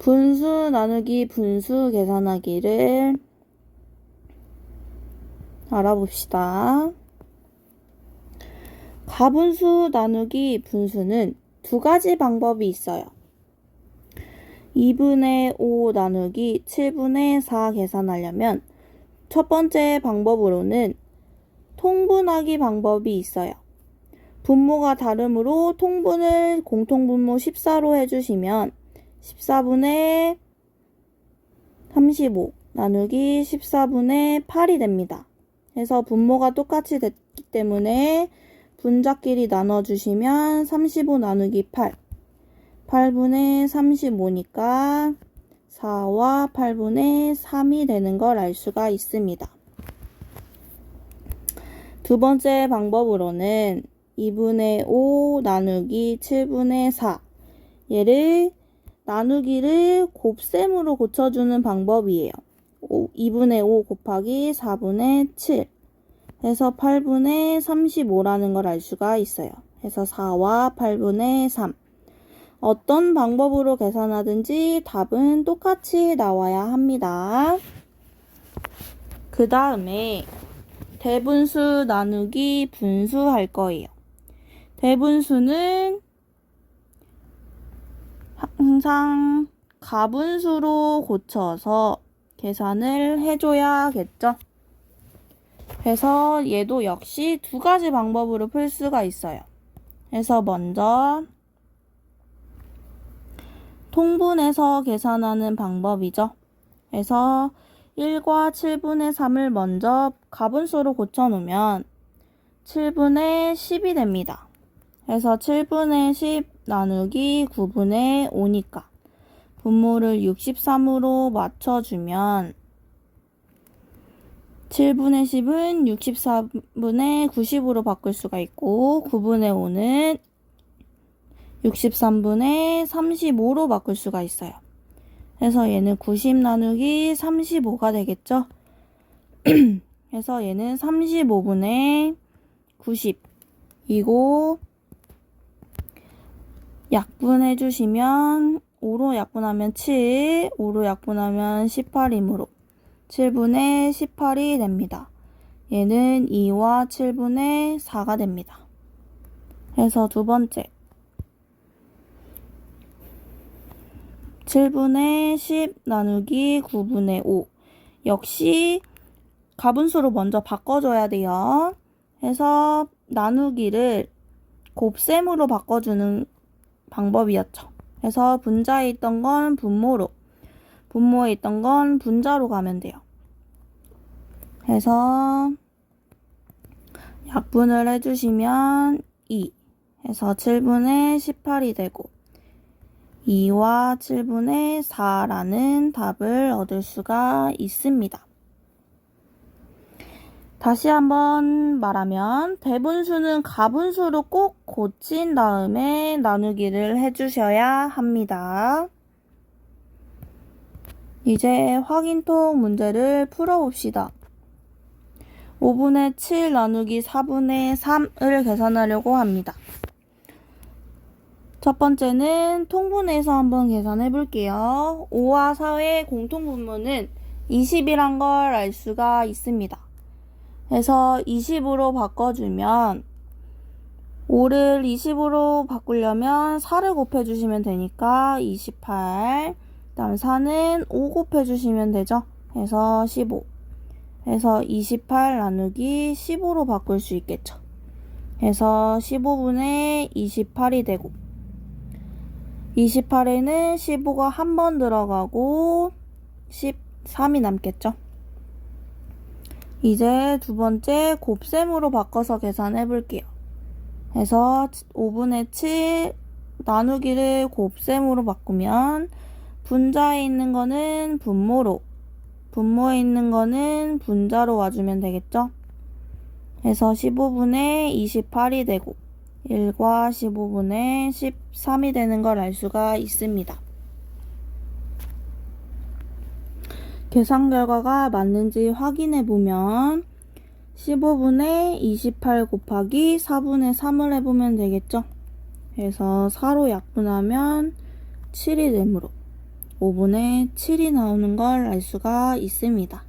분수 나누기 분수 계산하기를 알아봅시다. 가분수 나누기 분수는 두 가지 방법이 있어요. 2분의 5 나누기 7분의 4 계산하려면 첫 번째 방법으로는 통분하기 방법이 있어요. 분모가 다르므로 통분을 공통분모 14로 해주시면 14분의 35 나누기 14분의 8이 됩니다. 그래서 분모가 똑같이 됐기 때문에 분자끼리 나눠주시면 35 나누기 8 8분의 35니까 4와 8분의 3이 되는 걸 알 수가 있습니다. 두 번째 방법으로는 2분의 5 나누기 7분의 4 얘를 나누기를 곱셈으로 고쳐주는 방법이에요. 2분의 5 곱하기 4분의 7 해서 8분의 35라는 걸 알 수가 있어요. 해서 4와 8분의 3 어떤 방법으로 계산하든지 답은 똑같이 나와야 합니다. 그 다음에 대분수 나누기 분수 할 거예요. 대분수는 항상 가분수로 고쳐서 계산을 해줘야겠죠. 그래서 얘도 역시 두 가지 방법으로 풀 수가 있어요. 그래서 먼저 통분해서 계산하는 방법이죠. 그래서 1과 7분의 3을 먼저 가분수로 고쳐놓으면 7분의 10이 됩니다. 그래서 7분의 10 나누기 9분의 5니까 분모를 63으로 맞춰주면 7분의 10은 64분의 90으로 바꿀 수가 있고 9분의 5는 63분의 35로 바꿀 수가 있어요. 그래서 얘는 90 나누기 35가 되겠죠? 그래서 얘는 35분의 90이고 약분해 주시면 5로 약분하면 7, 5로 약분하면 18이므로 7분의 18이 됩니다. 얘는 2와 7분의 4가 됩니다. 그래서 두 번째 7분의 10 나누기 9분의 5 역시 가분수로 먼저 바꿔줘야 돼요. 그래서 나누기를 곱셈으로 바꿔주는 방법이었죠. 그래서 분자에 있던 건 분모로, 분모에 있던 건 분자로 가면 돼요. 그래서 약분을 해주시면 2 해서 7분의 18이 되고 2와 7분의 4라는 답을 얻을 수가 있습니다. 다시 한번 말하면 대분수는 가분수로 꼭 고친 다음에 나누기를 해주셔야 합니다. 이제 확인통 문제를 풀어봅시다. 5분의 7 나누기 4분의 3을 계산하려고 합니다. 첫 번째는 통분해서 한번 계산해 볼게요. 5와 4의 공통분모는 20이란 걸 알 수가 있습니다. 그래서 20으로 바꿔주면 5를 20으로 바꾸려면 4를 곱해주시면 되니까 28 그다음 4는 5 곱해주시면 되죠. 그래서 15 그래서 28 나누기 15로 바꿀 수 있겠죠. 그래서 15분의 28이 되고 28에는 15가 한 번 들어가고 13이 남겠죠. 이제 두 번째 곱셈으로 바꿔서 계산해 볼게요. 그래서 5분의 7 나누기를 곱셈으로 바꾸면 분자에 있는 거는 분모로, 분모에 있는 거는 분자로 와주면 되겠죠. 그래서 15분의 28이 되고 1과 15분의 13이 되는 걸 알 수가 있습니다. 계산 결과가 맞는지 확인해 보면 15분의 28 곱하기 4분의 3을 해보면 되겠죠. 그래서 4로 약분하면 7이 되므로 5분의 7이 나오는 걸 알 수가 있습니다.